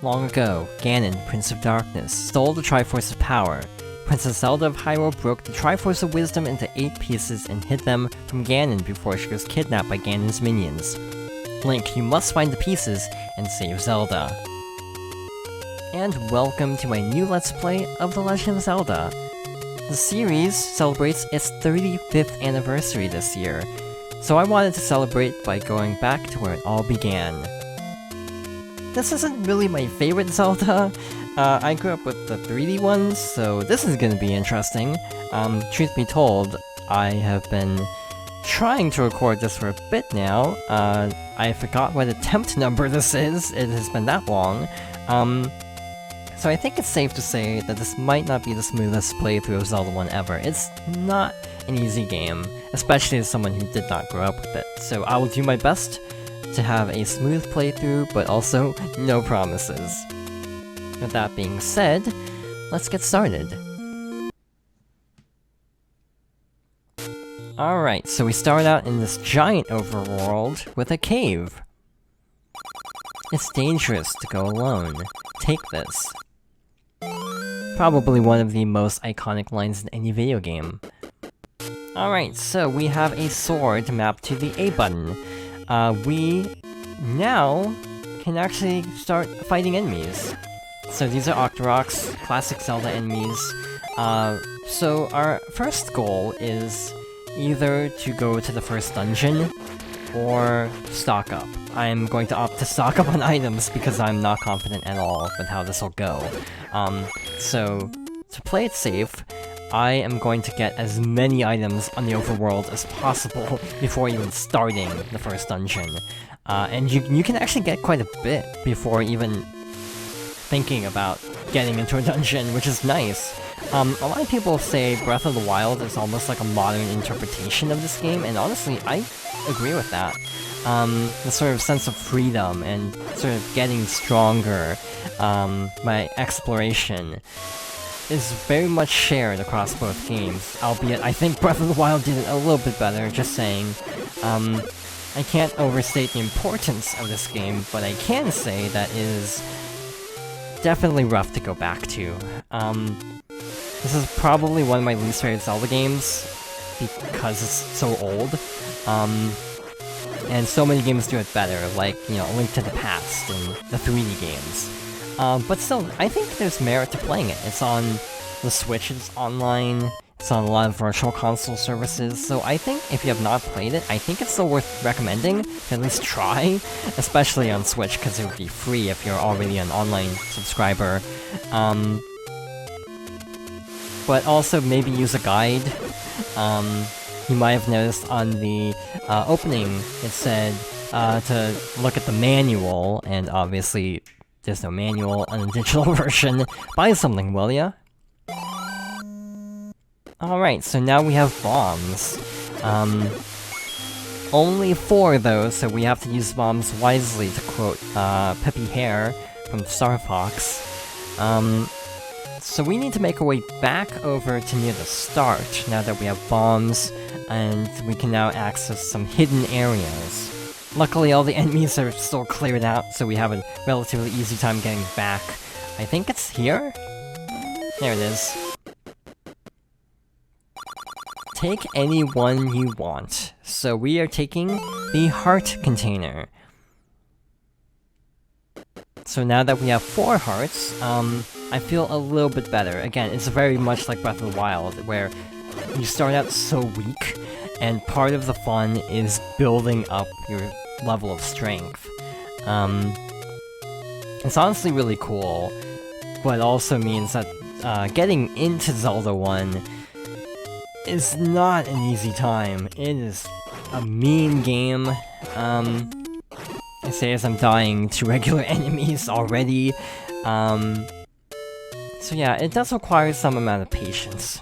Long ago, Ganon, Prince of Darkness, stole the Triforce of Power. Princess Zelda of Hyrule broke the Triforce of Wisdom into 8 pieces and hid them from Ganon before she was kidnapped by Ganon's minions. Link, you must find the pieces and save Zelda. And welcome to my new Let's Play of The Legend of Zelda. The series celebrates its 35th anniversary this year, so I wanted to celebrate by going back to where it all began. This isn't really my favorite Zelda. I grew up with the 3D ones, so this is gonna be interesting. Truth be told, I have been trying to record this for a bit now. I forgot what attempt number this is, it has been that long. So I think it's safe to say that this might not be the smoothest playthrough of Zelda 1 ever. It's not an easy game, especially as someone who did not grow up with it. So I will do my best to have a smooth playthrough, but also no promises. With that being said, let's get started. Alright, so we start out in this giant overworld with a cave. It's dangerous to go alone. Take this. Probably one of the most iconic lines in any video game. Alright, so we have a sword mapped to the A button. We now can actually start fighting enemies. So these are Octoroks, classic Zelda enemies. So our first goal is either to go to the first dungeon, or stock up. I'm going to opt to stock up on items because I'm not confident at all with how this will go. So to play it safe, I am going to get as many items on the overworld as possible before even starting the first dungeon. And you can actually get quite a bit before even thinking about getting into a dungeon, which is nice. A lot of people say Breath of the Wild is almost like a modern interpretation of this game, and honestly, I agree with that. The sort of sense of freedom and sort of getting stronger, my exploration, is very much shared across both games, albeit I think Breath of the Wild did it a little bit better, just saying. I can't overstate the importance of this game, but I can say that it is definitely rough to go back to. This is probably one of my least favorite Zelda games, because it's so old. And so many games do it better, like, you know, Link to the Past and the 3D games. But still, I think there's merit to playing it. It's on the Switch, it's online, it's on a lot of virtual console services, so I think if you have not played it, I think it's still worth recommending to at least try, especially on Switch, because it would be free if you're already an online subscriber. But also maybe use a guide. You might have noticed on the opening, it said to look at the manual, and obviously there's no manual on the digital version. Buy something, will ya? Alright, so now we have bombs. Only 4 though, so we have to use bombs wisely, to quote Peppy Hare from Star Fox. So we need to make our way back over to near the start, now that we have bombs, and we can now access some hidden areas. Luckily all the enemies are still cleared out, so we have a relatively easy time getting back. I think it's here? There it is. Take any one you want. So we are taking the heart container. So now that we have 4 hearts, I feel a little bit better. Again, it's very much like Breath of the Wild, where you start out so weak, and part of the fun is building up your level of strength. It's honestly really cool, but also means that getting into Zelda 1 is not an easy time. It is a mean game. I say as I'm dying to regular enemies already. So yeah, it does require some amount of patience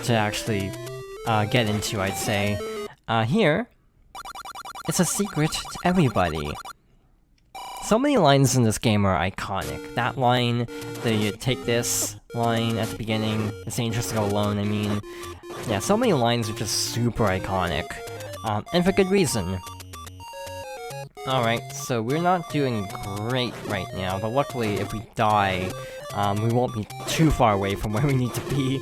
to actually get into, I'd say. Here, it's a secret to everybody. So many lines in this game are iconic. That line, the take this line at the beginning, it's dangerous to go alone, I mean. Yeah, so many lines are just super iconic. And for good reason. Alright, so we're not doing great right now, but luckily if we die, we won't be too far away from where we need to be.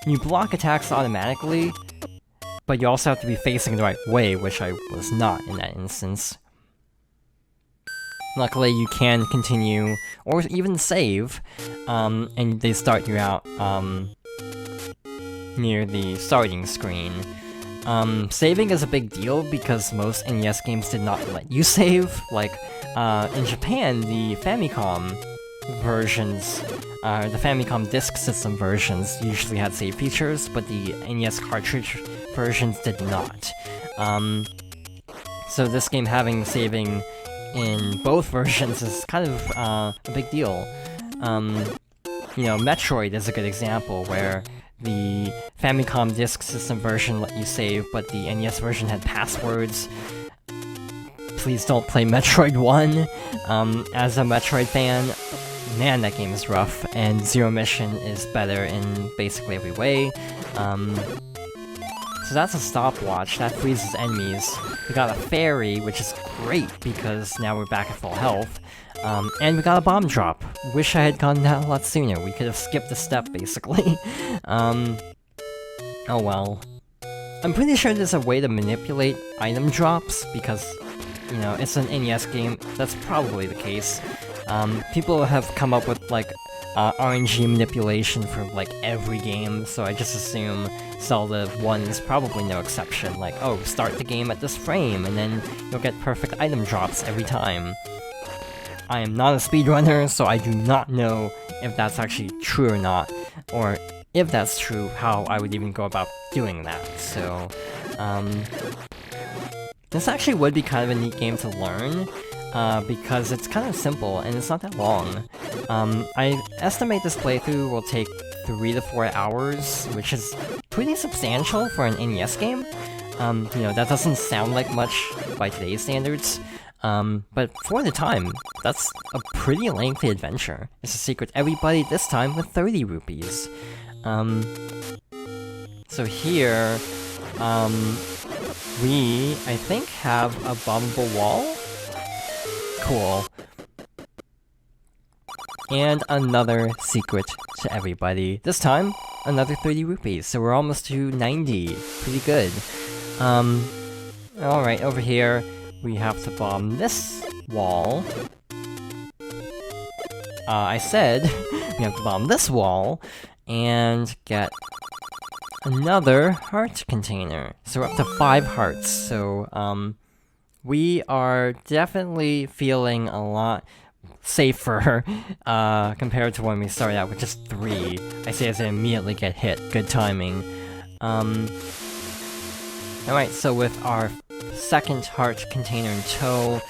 You block attacks automatically, but you also have to be facing the right way, which I was not in that instance. Luckily, you can continue, or even save, and they start you out, near the starting screen. Saving is a big deal because most NES games did not let you save. Like, in Japan, the Famicom versions, the Famicom Disk System versions usually had save features, but the NES cartridge versions did not. So this game having saving in both versions is kind of a big deal. You know, Metroid is a good example where the Famicom Disk System version let you save, but the NES version had passwords. Please don't play Metroid 1. As a Metroid fan, man, that game is rough, and Zero Mission is better in basically every way. So that's a stopwatch, that freezes enemies. We got a fairy, which is great because now we're back at full health. And we got a bomb drop. Wish I had gotten that a lot sooner. We could have skipped a step, basically. Oh well. I'm pretty sure there's a way to manipulate item drops, because, you know, it's an NES game. That's probably the case. People have come up with, like, RNG manipulation for, like, every game, so I just assume Zelda 1 is probably no exception. Like, oh, start the game at this frame, and then you'll get perfect item drops every time. I am not a speedrunner, so I do not know if that's actually true or not, or if that's true, how I would even go about doing that. So, this actually would be kind of a neat game to learn, because it's kind of simple and it's not that long. I estimate this playthrough will take 3 to 4 hours, which is pretty substantial for an NES game. You know, that doesn't sound like much by today's standards. But for the time, that's a pretty lengthy adventure. It's a secret everybody, this time with 30 rupees. So here, we, I think, have a bombable wall? Cool. And another secret to everybody. This time, another 30 rupees, so we're almost to 90. Pretty good. Alright, over here, we have to bomb this wall. I said we have to bomb this wall and get another heart container. So we're up to 5 hearts, so, we are definitely feeling a lot safer, compared to when we started out with just 3. I say as I immediately get hit. Good timing. Alright, so with our second heart container in tow,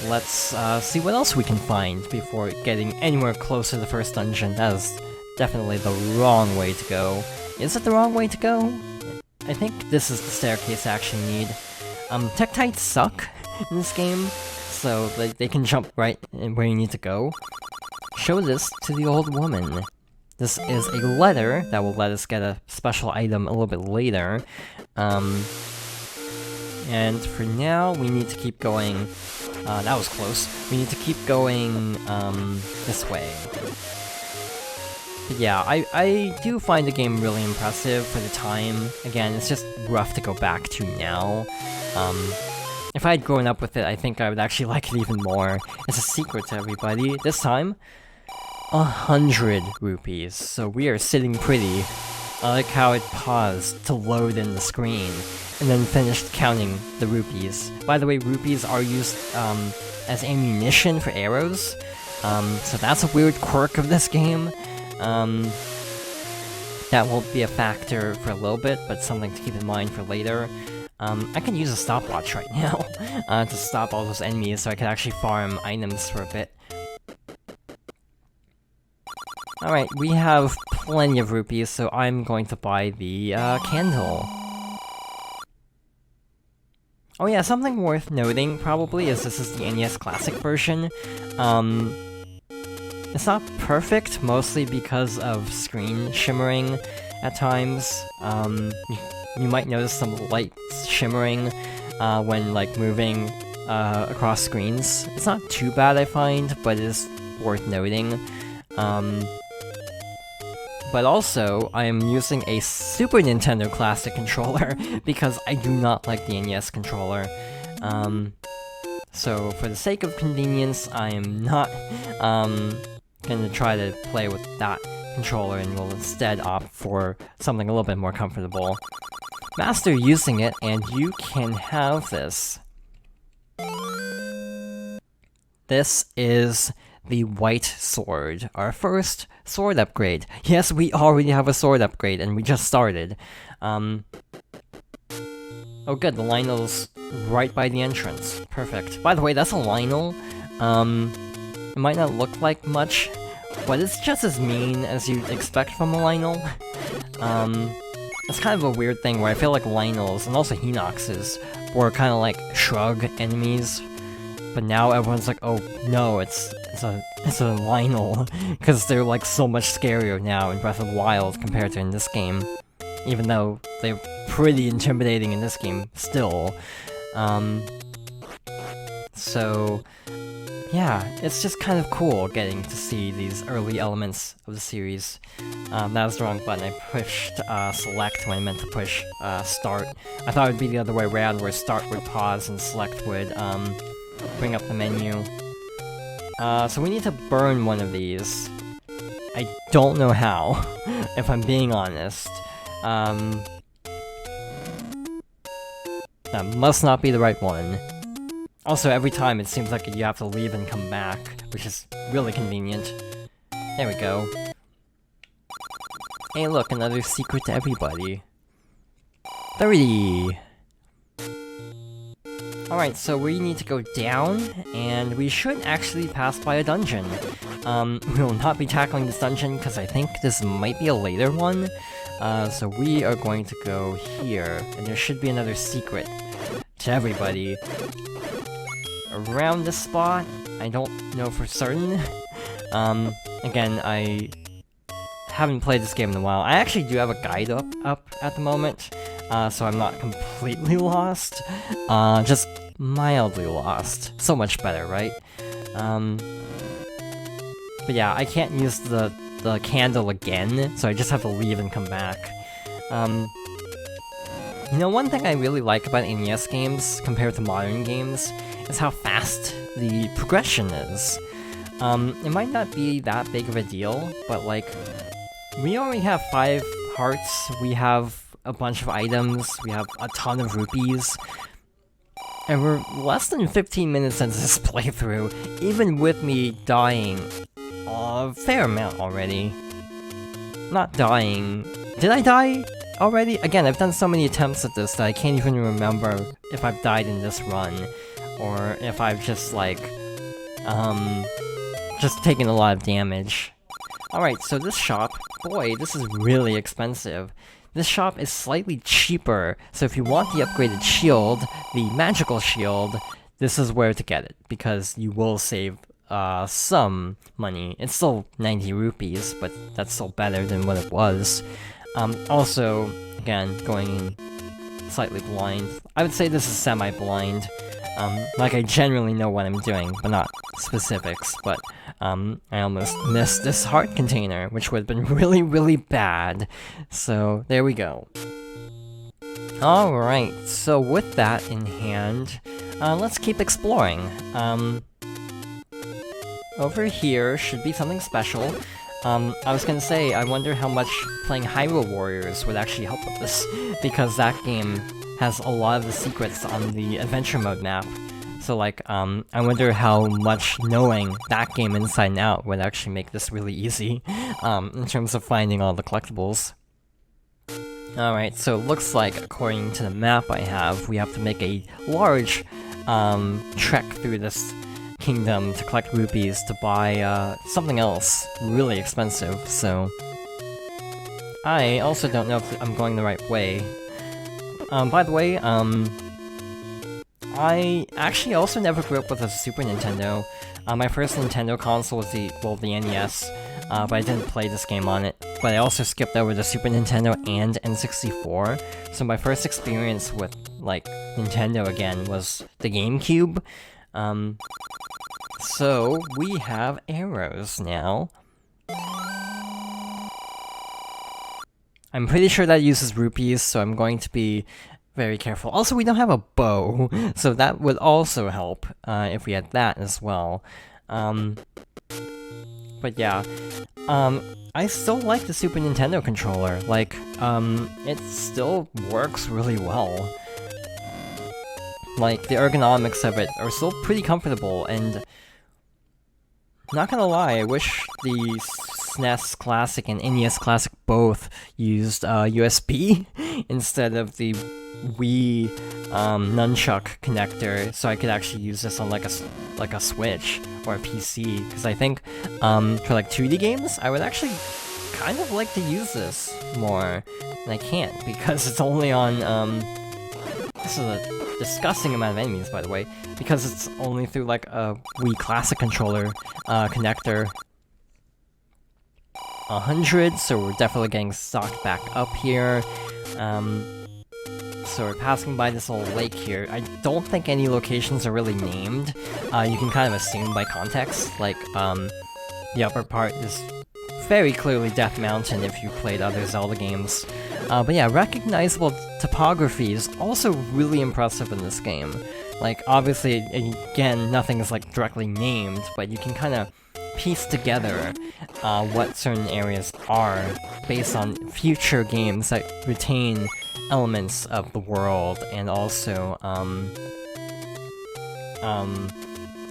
let's see what else we can find before getting anywhere close to the first dungeon. That is definitely the wrong way to go. Is it the wrong way to go? I think this is the staircase I actually need. Tektites suck in this game, so they can jump right where you need to go. Show this to the old woman. This is a letter that will let us get a special item a little bit later. And for now, we need to keep going. That was close. We need to keep going, this way. But yeah, I do find the game really impressive for the time. Again, it's just rough to go back to now. If I had grown up with it, I think I would actually like it even more. It's a secret to everybody. This time, 100 rupees. So we are sitting pretty. I like how it paused to load in the screen, and then finished counting the rupees. By the way, rupees are used as ammunition for arrows, so that's a weird quirk of this game. That won't be a factor for a little bit, but something to keep in mind for later. I can use a stopwatch right now to stop all those enemies, so I can actually farm items for a bit. Alright, we have plenty of rupees, so I'm going to buy the candle. Oh yeah, something worth noting, probably, is this is the NES Classic version. It's not perfect, mostly because of screen shimmering at times. You might notice some light shimmering. when like moving across screens. It's not too bad, I find, but it is worth noting. But also, I am using a Super Nintendo Classic controller because I do not like the NES controller. So for the sake of convenience, I am not gonna try to play with that controller and will instead opt for something a little bit more comfortable. Master using it, and you can have this. This is the white sword, our first sword upgrade. Yes, we already have a sword upgrade, and we just started. Oh good, the Lionel's right by the entrance. Perfect. By the way, that's a Lionel. It might not look like much, but it's just as mean as you'd expect from a Lionel. It's kind of a weird thing where I feel like Lionels, and also Hinoxes, were kind of like shrug enemies. But now everyone's like, oh no, it's a Lionel, because they're like so much scarier now in Breath of the Wild compared to in this game. Even though they're pretty intimidating in this game still. So yeah, it's just kind of cool getting to see these early elements of the series. That was the wrong button. I pushed select when I meant to push start. I thought it would be the other way around, where start would pause and select would bring up the menu. So we need to burn one of these. I don't know how, if I'm being honest. That must not be the right one. Also, every time it seems like you have to leave and come back, which is really convenient. There we go. Hey look, another secret to everybody. 30! Alright, so we need to go down, and we should actually pass by a dungeon. We will not be tackling this dungeon, because I think this might be a later one. So we are going to go here, and there should be another secret to everybody. Around this spot, I don't know for certain. Again, I haven't played this game in a while. I actually do have a guide up at the moment, so I'm not completely lost. Just mildly lost. So much better, right? But yeah, I can't use the candle again, so I just have to leave and come back. You know, one thing I really like about NES games, compared to modern games, is how fast the progression is. It might not be that big of a deal, but like, we already have 5 hearts, we have a bunch of items, we have a ton of rupees, and we're less than 15 minutes into this playthrough, even with me dying a fair amount already. Not dying... Did I die already? Again, I've done so many attempts at this that I can't even remember if I've died in this run, or if I've just, like, just taken a lot of damage. Alright, so this shop, boy, this is really expensive. This shop is slightly cheaper, so if you want the upgraded shield, the magical shield, this is where to get it, because you will save some money. It's still 90 rupees, but that's still better than what it was. Also, again, going in slightly blind. I would say this is semi-blind. Like I generally know what I'm doing, but not specifics, but I almost missed this heart container, which would have been really, really bad. So, there we go. Alright, so with that in hand, let's keep exploring. Over here should be something special. I was gonna say, I wonder how much playing Hyrule Warriors would actually help with this, because that game has a lot of the secrets on the adventure mode map. So like, I wonder how much knowing that game inside and out would actually make this really easy, in terms of finding all the collectibles. Alright, so it looks like, according to the map I have, we have to make a large, trek through this kingdom to collect rupees to buy, something else really expensive, so... I also don't know if I'm going the right way. By the way, I actually also never grew up with a Super Nintendo. My first Nintendo console was the NES, but I didn't play this game on it. But I also skipped over the Super Nintendo and N64, so my first experience with like, Nintendo again was the GameCube. So, we have arrows now. I'm pretty sure that uses rupees, so I'm going to be very careful. Also, we don't have a bow, so that would also help if we had that as well. But yeah, I still like the Super Nintendo controller. Like, it still works really well. Like, the ergonomics of it are still pretty comfortable, and not gonna lie, I wish the SNES Classic and NES Classic both used USB instead of the Wii nunchuck connector, so I could actually use this on like a Switch or a PC. Because I think for like 2D games, I would actually kind of like to use this more, and I can't because it's only on this is a disgusting amount of enemies, by the way, because it's only through like a Wii Classic controller connector. 100, so we're definitely getting stocked back up here. So we're passing by this little lake here. I don't think any locations are really named. You can kind of assume by context, like, the upper part is very clearly Death Mountain if you played other Zelda games. But yeah, recognizable topography is also really impressive in this game. Like, obviously, again, nothing is, like, directly named, but you can kind of piece together what certain areas are based on future games that retain elements of the world, and also,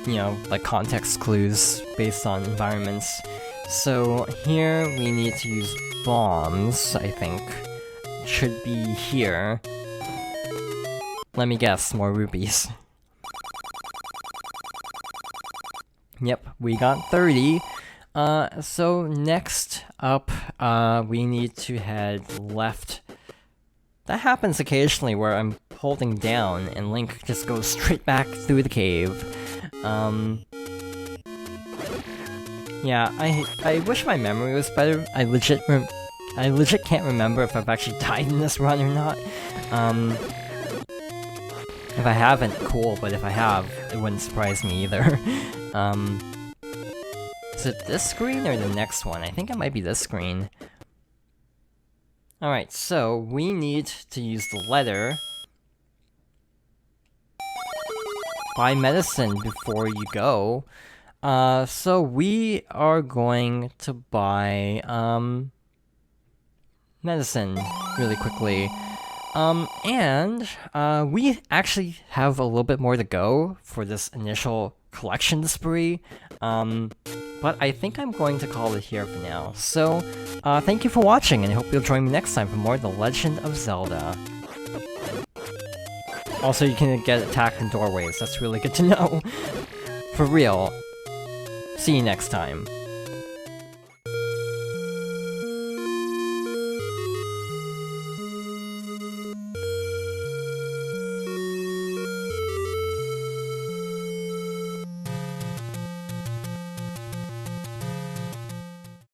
you know, like context clues based on environments. So here we need to use bombs, I think. Should be here. Let me guess, more rupees. Yep, we got 30. So next up, we need to head left. That happens occasionally where I'm holding down and Link just goes straight back through the cave. Yeah, I wish my memory was better. I legit can't remember if I've actually died in this run or not. If I haven't, cool, but if I have, it wouldn't surprise me either. Is it this screen or the next one? I think it might be this screen. Alright, so we need to use the letter. Buy medicine before you go. So we are going to buy, medicine really quickly. And we actually have a little bit more to go for this initial collection spree. But I think I'm going to call it here for now. So, thank you for watching, and I hope you'll join me next time for more The Legend of Zelda. Also, you can get attacked in doorways, that's really good to know. For real. See you next time.